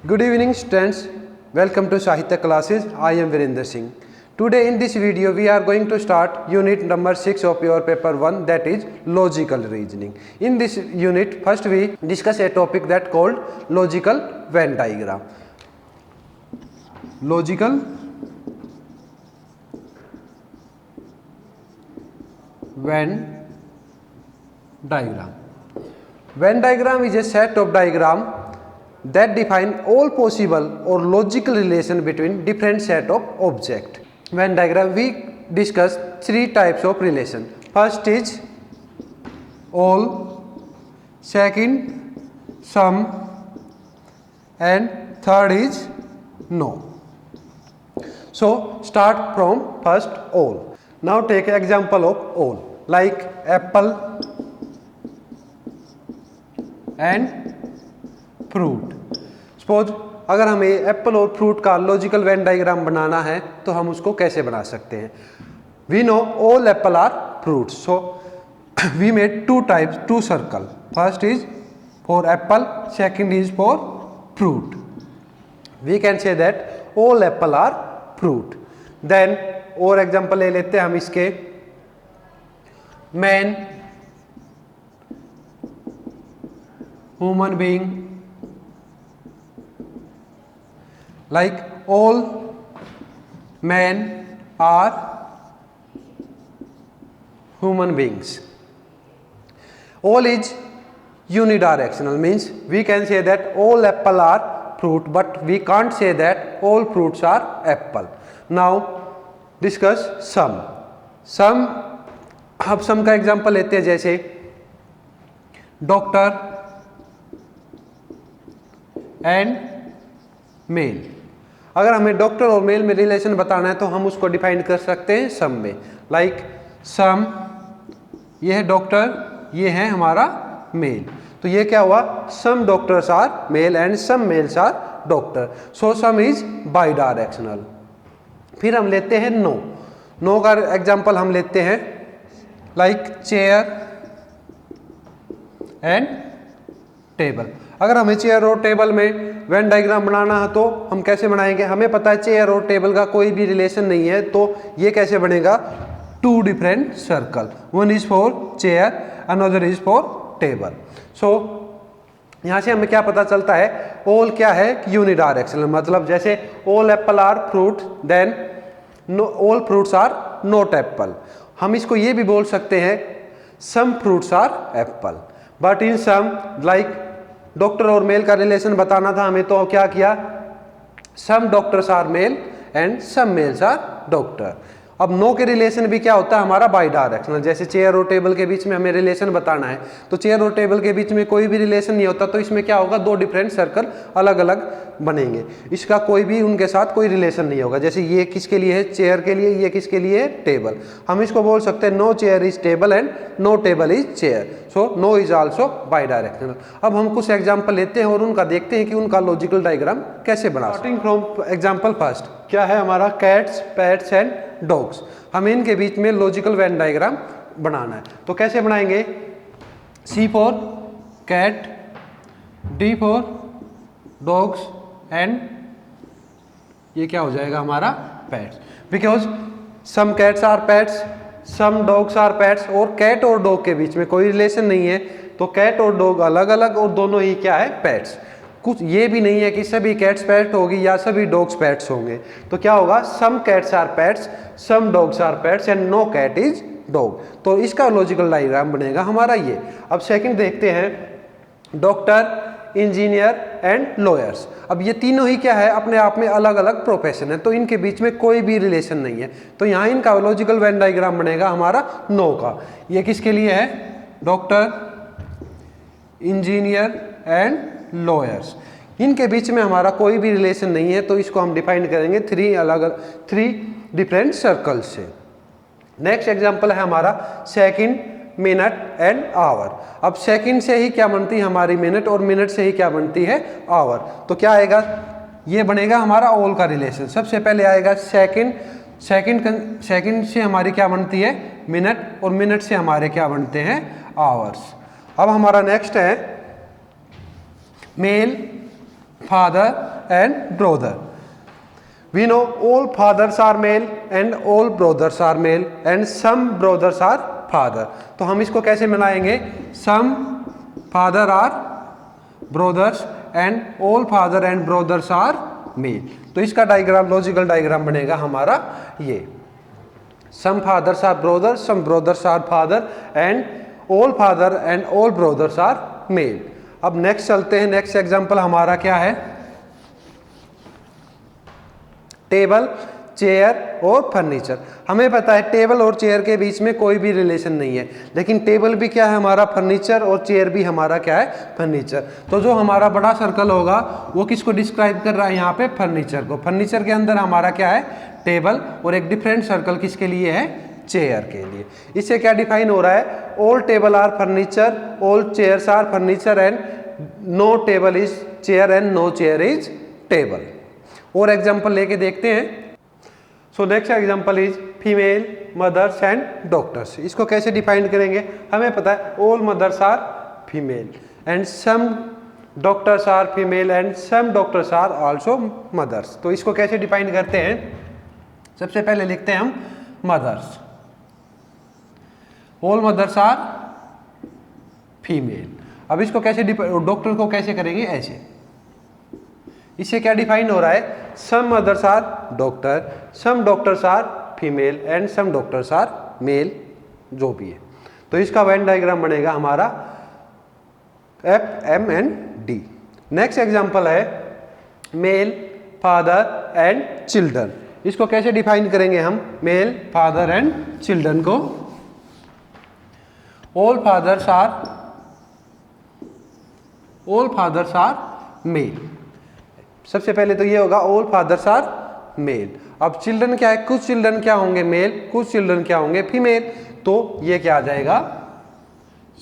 Good evening students, welcome to Sahitya classes. I am Virender Singh. Today in this video we are going to start unit number 6 of your paper 1, that is logical reasoning. In this unit first we discuss a topic that called logical Venn diagram. Logical Venn diagram. Venn diagram is a set of diagram that define all possible or logical relation between different set of object. Venn diagram we discuss three types of relation. First is all, second some, and third is no. So start from first all. Now take example of all, like apple and fruit. Suppose अगर हमें Apple और fruit का logical Venn diagram बनाना है तो हम उसको कैसे बना सकते हैं. We know all apple are fruits, so we made two types, two circle. First is for apple, second is for fruit. We can say that all apple are fruit. Then और example ले लेते हैं हम इसके. Man, human being, like all men are human beings. All is unidirectional, means we can say that all apple are fruit, but we can't say that all fruits are apple. Now discuss some. Some, अब सम का example लेते हैं, जैसे doctor and mail. अगर हमें doctor और mail में relation बताना है तो हम उसको डिफाइन कर सकते हैं सम में. लाइक सम, ये है डॉक्टर, ये है हमारा मेल. तो ये क्या हुआ, some doctors are male and some males are doctor. So some is bidirectional. फिर हम लेते हैं नो. नो का एग्जांपल हम लेते हैं लाइक चेयर एंड टेबल. अगर हमें चेयर और टेबल में वेन डायग्राम बनाना है तो हम कैसे बनाएंगे. हमें पता है चेयर और टेबल का कोई भी रिलेशन नहीं है, तो ये कैसे बनेगा, two different circle. One is for chair, another is for table. So यहाँ से हमें क्या पता चलता है, ऑल क्या है, यूनिडायरेक्शनल. मतलब जैसे all apple are fruit, then all fruits are not apple. हम इसको ये भी बोल सकते हैं some fruits are apple. But in some, like doctor और मेल का रिलेशन बताना था हमें, तो क्या किया, some doctors are male and some males are doctor. अब नो के रिलेशन भी क्या होता है हमारा बाई डायरेक्शनल. जैसे चेयर और टेबल के बीच में हमें रिलेशन बताना है तो चेयर और टेबल के बीच में कोई भी रिलेशन नहीं होता, तो इसमें क्या होगा, दो डिफरेंट सर्कल अलग अलग बनेंगे. इसका कोई भी उनके साथ कोई रिलेशन नहीं होगा. जैसे ये किसके लिए है, चेयर के लिए, ये किसके लिए है, टेबल. हम इसको बोल सकते हैं no chair is table and no table is chair. So no is also bidirectional. अब हम कुछ एग्जाम्पल लेते हैं और उनका देखते हैं कि उनका लॉजिकल डायग्राम कैसे बना. स्टार्टिंग फ्रॉम एग्जाम्पल फर्स्ट, क्या है हमारा, कैट्स, पैट्स एंड डॉग्स. हमें इनके बीच में लॉजिकल वेन डायग्राम बनाना है, तो कैसे बनाएंगे. C for cat, D for dogs and ये क्या हो जाएगा हमारा, pets. Because some cats are pets, some dogs are pets, और कैट और डॉग के बीच में कोई रिलेशन नहीं है, तो कैट और डॉग अलग अलग और दोनों ही क्या है, पैट्स. कुछ ये भी नहीं है कि सभी कैट्स पैट होगी या सभी डॉग्स पैट्स होंगे. तो क्या होगा, some cats are pets, some dogs are pets and no cat is dog. तो इसका लॉजिकल डायग्राम बनेगा हमारा ये. अब सेकंड देखते हैं, डॉक्टर, इंजीनियर एंड लॉयर्स. अब ये तीनों ही क्या है, अपने आप में अलग अलग प्रोफेशन है, तो इनके बीच में कोई भी रिलेशन नहीं है. तो यहाँ इनका लॉजिकल वेन डायग्राम बनेगा हमारा नो का. ये किसके लिए है, डॉक्टर, इंजीनियर एंड लॉयर्स. इनके बीच में हमारा कोई भी रिलेशन नहीं है, तो इसको हम डिफाइन करेंगे थ्री डिफरेंट सर्कल से. नेक्स्ट एग्जांपल है हमारा सेकंड, मिनट एंड आवर. अब सेकंड से ही क्या बनती है हमारी मिनट, और मिनट से ही क्या बनती है आवर. तो क्या आएगा, ये बनेगा हमारा ऑल का रिलेशन. सबसे पहले आएगा सेकंड, सेकंड से हमारी क्या बनती है मिनट, और मिनट से हमारे क्या बनते हैं आवर्स. अब हमारा नेक्स्ट है mail, father and brother. We know all fathers are male and all brothers are male and some brothers are father. तो हम इसको कैसे मिलाएंगे? Some father are brothers and all father and brothers are male. तो इसका diagram, logical diagram बनेगा हमारा ये, some fathers are brothers, some brothers are father and all father and all brothers are male. अब नेक्स्ट चलते हैं, next example हमारा क्या है? टेबल, चेयर और फर्नीचर। हमें पता है टेबल और चेयर के बीच में कोई भी रिलेशन नहीं है, लेकिन टेबल भी क्या है हमारा? फर्नीचर, और चेयर भी हमारा क्या है? फर्नीचर। तो जो हमारा बड़ा सर्कल होगा वो किसको डिस्क्राइब कर रहा है यहाँ पे? फर्नीचर को। फर्नीचर के अंदर हमारा क्या है? टेबल, और एक डिफरेंट सर्कल किसके लिए है? चेयर के लिए। इससे क्या डिफाइन हो रहा है? All table are furniture, all chairs are furniture and no table is chair and no chair is table. और एग्जांपल लेके देखते हैं। So next example is female, mothers and doctors. इसको कैसे डिफाइन करेंगे? हमें पता है all mothers are female and some doctors are female and some doctors are also mothers. तो इसको कैसे डिफाइन करते हैं? सबसे पहले लिखते हैं हम mothers, all mothers are female. अब इसको कैसे डॉक्टर को कैसे करेंगे? ऐसे। इससे क्या डिफाइन हो रहा है? Some mothers are doctor, some doctors are female and some doctors are male, जो भी है। तो इसका वेन डायग्राम बनेगा हमारा F, M and D. Next example है मेल, फादर एंड चिल्ड्रन। इसको कैसे डिफाइन करेंगे हम? मेल, फादर एंड चिल्ड्रन को ऑल फादर्स आर मेल। सबसे पहले तो ये होगा ऑल फादर्स आर मेल। अब चिल्ड्रन क्या है? कुछ चिल्ड्रन क्या होंगे? मेल, कुछ चिल्ड्रन क्या होंगे? फीमेल। तो ये क्या आ जाएगा?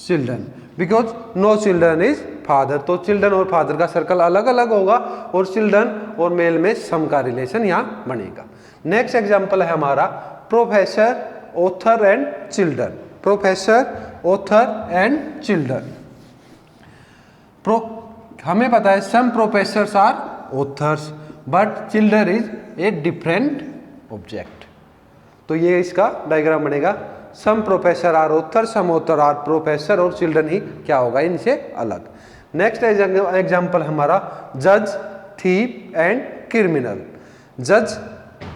Children, because no children is father. तो चिल्ड्रन और फादर का सर्कल अलग अलग होगा और चिल्ड्रन और मेल में सम का रिलेशन यहाँ बनेगा। नेक्स्ट एग्जाम्पल है हमारा professor, author and children. Professor, author and children. हमें पता है some professors are authors but children is a different object. तो ये इसका डायग्राम बनेगा, some professor are author, some author are professor, और चिल्ड्रन ही क्या होगा? इनसे अलग। नेक्स्ट एग्जांपल हमारा जज, थीप एंड क्रिमिनल। जज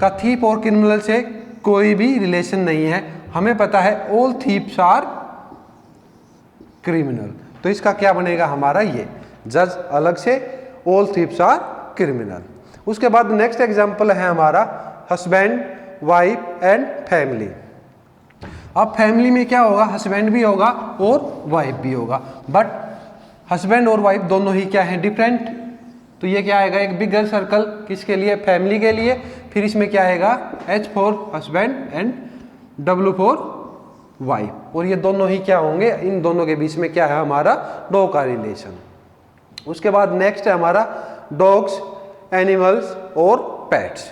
का थीप और क्रिमिनल से कोई भी रिलेशन नहीं है। हमें पता है ऑल थीप्स आर क्रिमिनल। तो इसका क्या बनेगा हमारा? ये जज अलग से, ऑल थीप्स आर क्रिमिनल। उसके बाद नेक्स्ट एग्जांपल है हमारा हस्बैंड, वाइफ एंड फैमिली। अब फैमिली में क्या होगा? हस्बैंड भी होगा और वाइफ भी होगा, बट हस्बैंड और वाइफ दोनों ही क्या है? डिफरेंट। तो ये क्या आएगा? एक बिगर सर्कल किसके लिए? फैमिली के लिए। फिर इसमें क्या आएगा? H for husband and W for wife. और ये दोनों ही क्या होंगे? इन दोनों के बीच में क्या है हमारा? नो का रिलेशन। उसके बाद नेक्स्ट है हमारा डॉग्स, एनिमल्स और पेट्स।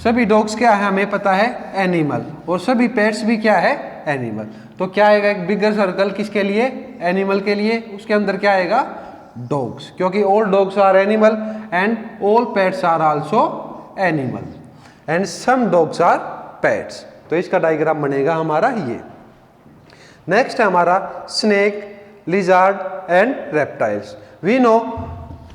सभी डॉग्स क्या है? हमें पता है एनिमल, और सभी पेट्स भी क्या है? एनिमल। तो क्या आएगा? एक बिगर सर्कल किसके लिए? एनिमल के लिए। उसके अंदर क्या आएगा? डॉग्स, क्योंकि all dogs are animal and all pets are also animal and some dogs are pets. तो इसका डायग्राम बनेगा हमारा ये। नेक्स्ट है हमारा snake, lizard and reptiles. We know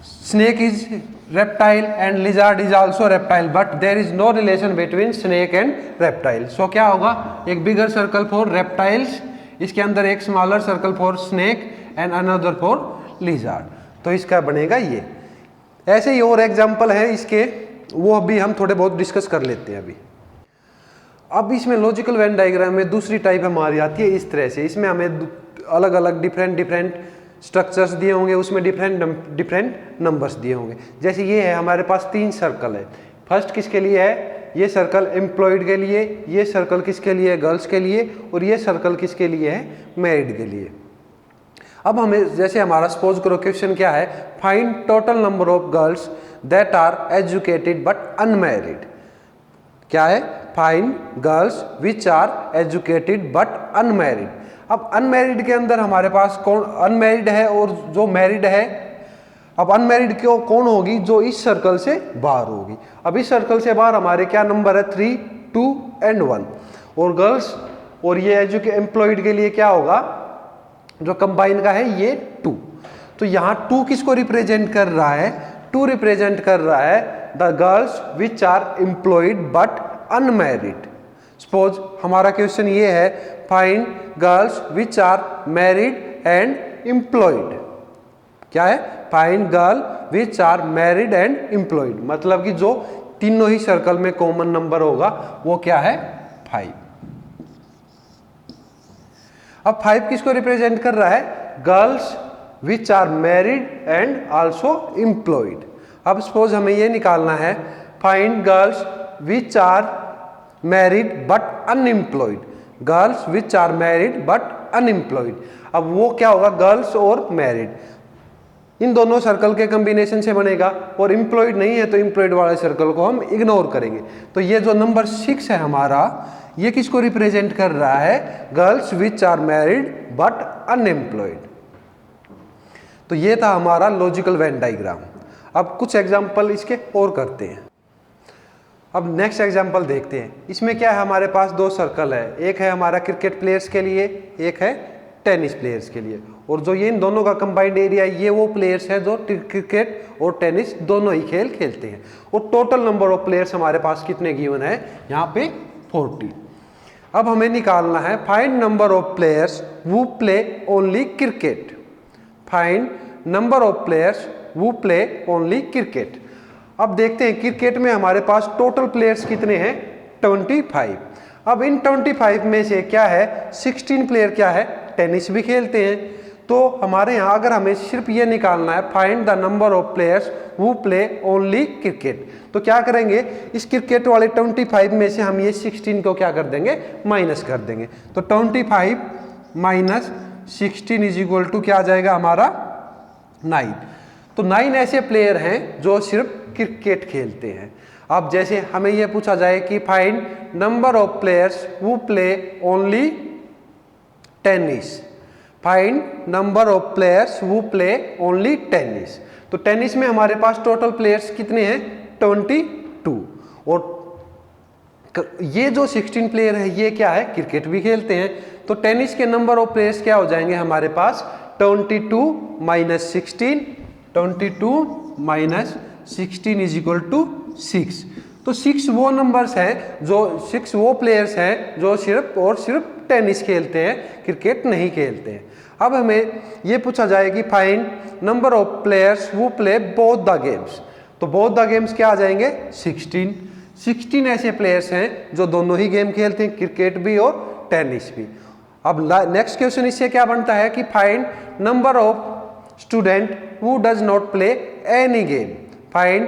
snake is reptile and lizard is also reptile, but there is no relation between snake and reptile. So क्या होगा? एक bigger circle for reptiles, इसके अंदर एक smaller circle for snake and another for lizard. तो इसका बनेगा ये। ऐसे ही और एग्जाम्पल है इसके, वो अभी हम थोड़े बहुत डिस्कस कर लेते हैं अभी। अब इसमें लॉजिकल वेन डायग्राम में दूसरी टाइप हमारी आती है इस तरह से। इसमें हमें अलग अलग डिफरेंट स्ट्रक्चर्स दिए होंगे, उसमें डिफरेंट नंबर्स दिए होंगे। जैसे ये है हमारे पास 3 सर्कल है। फर्स्ट किसके लिए है? ये सर्कल एम्प्लॉयड के लिए, ये सर्कल किसके लिए है? गर्ल्स के लिए, और ये सर्कल किसके लिए है? मैरिड के लिए। अब हमें जैसे हमारा सपोज करो क्वेश्चन क्या है? Find total number of girls that are educated but unmarried. क्या है? Find girls which are educated but unmarried. अब अनमैरिड के अंदर हमारे पास कौन अनमैरिड है और जो मैरिड है, अब अनमैरिड क्यों कौन होगी? जो इस सर्कल से बाहर होगी। अब इस सर्कल से बाहर हमारे क्या नंबर है? 3, 2 एंड 1। और गर्ल्स और ये एम्प्लॉयड के लिए क्या होगा? जो कंबाइन का है ये 2। तो यहाँ 2 किसको रिप्रेजेंट कर रहा है? 2 रिप्रेजेंट कर रहा है the girls which are employed but unmarried. Suppose हमारा क्वेश्चन ये है, find girls which are married and employed. क्या है? Find girl which are married and employed. मतलब कि जो तीनों ही सर्कल में कॉमन नंबर होगा वो क्या है? 5। अब 5 किसको रिप्रेजेंट कर रहा है? Girls which are married and also employed. अब सपोज हमें ये निकालना है, find girls which are married but unemployed. Girls which are married but unemployed. अब वो क्या होगा? गर्ल्स और मैरिड, इन दोनों सर्कल के कॉम्बिनेशन से बनेगा। और एम्प्लॉयड नहीं है तो एम्प्लॉयड वाले सर्कल को हम इग्नोर करेंगे। तो ये जो नंबर 6 है हमारा, ये किसको रिप्रेजेंट कर रहा है? Girls which are married but unemployed. तो ये था हमारा लॉजिकल वेन डायग्राम। अब कुछ एग्जाम्पल इसके और करते हैं। अब नेक्स्ट एग्जाम्पल देखते हैं। इसमें क्या है? हमारे पास 2 सर्कल है, एक है हमारा क्रिकेट प्लेयर्स के लिए, एक है टेनिस प्लेयर्स के लिए। और जो ये इन दोनों का कंबाइंड एरिया है, ये वो प्लेयर्स है जो क्रिकेट और टेनिस दोनों ही खेल खेलते हैं। और टोटल नंबर ऑफ प्लेयर्स हमारे पास कितने गिवन है? यहाँ पे 40। अब हमें निकालना है, find number of players who play only cricket. Find number of players who play only cricket. अब देखते हैं क्रिकेट में हमारे पास टोटल प्लेयर्स कितने हैं? 25। अब इन 25 में से क्या है? 16 प्लेयर क्या है? टेनिस भी खेलते हैं। तो हमारे यहाँ अगर हमें सिर्फ ये निकालना है, find the number of players who play only cricket, तो क्या करेंगे? इस क्रिकेट वाले 25 में से हम ये 16 को क्या कर देंगे? माइनस कर देंगे। तो 25 माइनस 16 इज इक्वल टू क्या आ जाएगा हमारा? 9। तो 9 ऐसे प्लेयर हैं जो सिर्फ क्रिकेट खेलते हैं। अब जैसे हमें यह पूछा जाए कि find number of players who play only tennis. Find number of players who play only tennis. तो टेनिस में हमारे पास टोटल प्लेयर्स कितने हैं? 22। और ये जो 16 प्लेयर है ये क्या है? क्रिकेट भी खेलते हैं। तो टेनिस के नंबर ऑफ प्लेयर्स क्या हो जाएंगे हमारे पास? 22 minus 16, 22 minus 16 is equal to 6। तो 6 वो नंबर्स हैं जो 6 वो प्लेयर्स हैं जो सिर्फ और सिर्फ टेनिस खेलते हैं, क्रिकेट नहीं खेलते हैं। अब हमें ये पूछा जाए कि find number of players who play both the games. तो बोथ द गेम्स क्या आ जाएंगे? 16 ऐसे प्लेयर्स हैं जो दोनों ही गेम खेलते हैं, क्रिकेट भी और टेनिस भी। अब नेक्स्ट क्वेश्चन इससे क्या बनता है कि find number of student who does not play any game. Find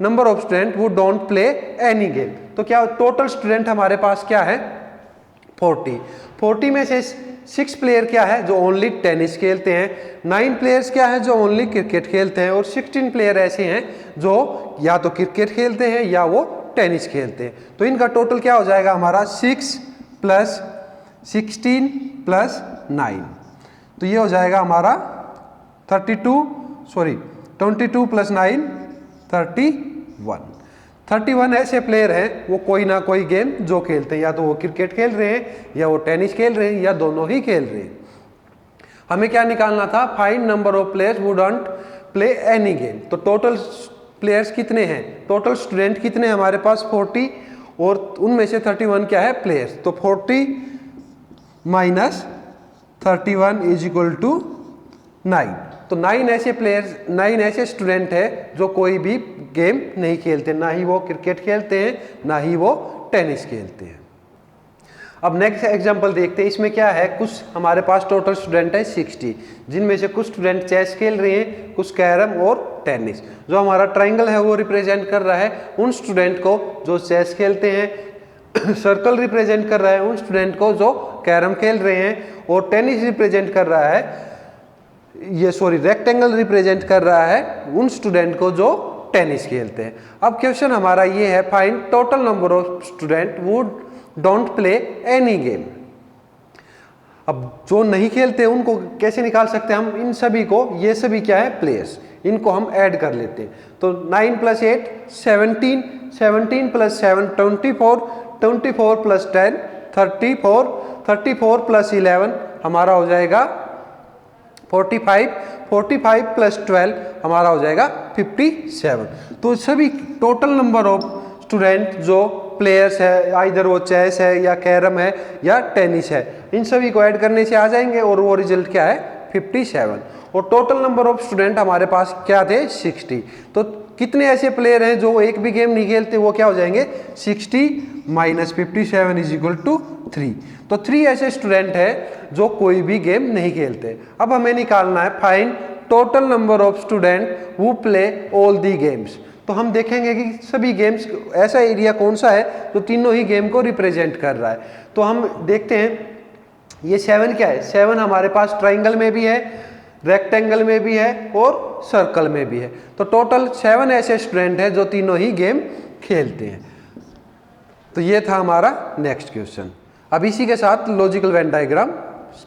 number of student who don't play any game. तो क्या टोटल स्टूडेंट हमारे पास क्या है? 40 में से 6 प्लेयर क्या है? जो ओनली टेनिस खेलते हैं। 9 प्लेयर्स क्या है? जो ओनली क्रिकेट खेलते हैं। और 16 प्लेयर ऐसे हैं जो या तो क्रिकेट खेलते हैं या वो टेनिस खेलते हैं। तो इनका टोटल क्या हो जाएगा हमारा? 6 प्लस 16 प्लस 9। तो ये हो जाएगा हमारा 22 प्लस 9 31 ऐसे प्लेयर हैं वो कोई ना कोई गेम जो खेलते हैं, या तो वो क्रिकेट खेल रहे हैं या वो टेनिस खेल रहे हैं या दोनों ही खेल रहे हैं। हमें क्या निकालना था? Find number of players who don't play any game. तो टोटल प्लेयर्स कितने हैं? टोटल स्टूडेंट कितने हैं हमारे पास? 40। और उनमें से 31 क्या है? प्लेयर्स। तो 40 माइनस 31 इज इक्वल टू 9। तो 9 ऐसे प्लेयर्स, 9 ऐसे स्टूडेंट है जो कोई भी गेम नहीं खेलते, ना ही वो क्रिकेट खेलते हैं ना ही वो टेनिस खेलते हैं। अब नेक्स्ट एग्जांपल देखते हैं। इसमें क्या है? कुछ हमारे पास टोटल स्टूडेंट है 60, जिनमें से कुछ स्टूडेंट चेस खेल रहे हैं, कुछ कैरम और टेनिस। जो हमारा ट्राइंगल है वो रिप्रेजेंट कर रहा है उन स्टूडेंट को जो चेस खेलते हैं, सर्कल रिप्रेजेंट कर रहा है उन स्टूडेंट को जो कैरम खेल रहे हैं, और टेनिस रिप्रेजेंट कर रहा है रेक्टेंगल रिप्रेजेंट कर रहा है उन स्टूडेंट को जो टेनिस खेलते हैं। अब क्वेश्चन हमारा ये है, find total number of student who don't play any game. अब जो नहीं खेलते उनको कैसे निकाल सकते हैं हम? इन सभी को, ये सभी क्या है? प्लेयर्स। इनको हम ऐड कर लेते हैं। तो 9 + 8 17, 17 + 7 24, 24 + 10 34, 34 + 11 हमारा हो जाएगा 45, 45 + 12 हमारा हो जाएगा 57। तो सभी टोटल नंबर ऑफ स्टूडेंट जो प्लेयर्स है, आइदर वो चेस है या कैरम है या टेनिस है, इन सभी को ऐड करने से आ जाएंगे और वो रिजल्ट क्या है 57। और टोटल नंबर ऑफ स्टूडेंट हमारे पास क्या थे 60। तो कितने ऐसे प्लेयर हैं जो एक भी गेम नहीं खेलते, वो क्या हो जाएंगे 60 - 57 = 3। तो 3 ऐसे स्टूडेंट है जो कोई भी गेम नहीं खेलते। अब हमें निकालना है find total number of student who play all the games. तो हम देखेंगे कि सभी गेम्स, ऐसा एरिया कौन सा है जो तीनों ही गेम को रिप्रेजेंट कर रहा है। तो हम देखते हैं ये 7 क्या है, 7 हमारे पास ट्राइंगल में भी है, रेक्टेंगल में भी है और सर्कल में भी है। तो टोटल 7 ऐसे स्टूडेंट हैं जो तीनों ही गेम खेलते हैं। तो ये था हमारा नेक्स्ट क्वेश्चन। अब इसी के साथ logical Venn diagram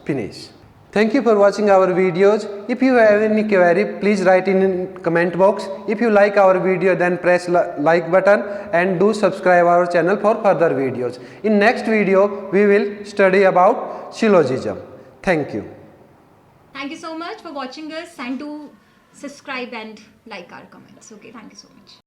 finish. Thank you for watching our videos. If you have any query, please write in comment box. If you like our video, then press like button and do subscribe our channel for further videos. In next video, we will study about syllogism. Thank you. Thank you so much for watching us and do subscribe and like our comments. Okay, thank you so much.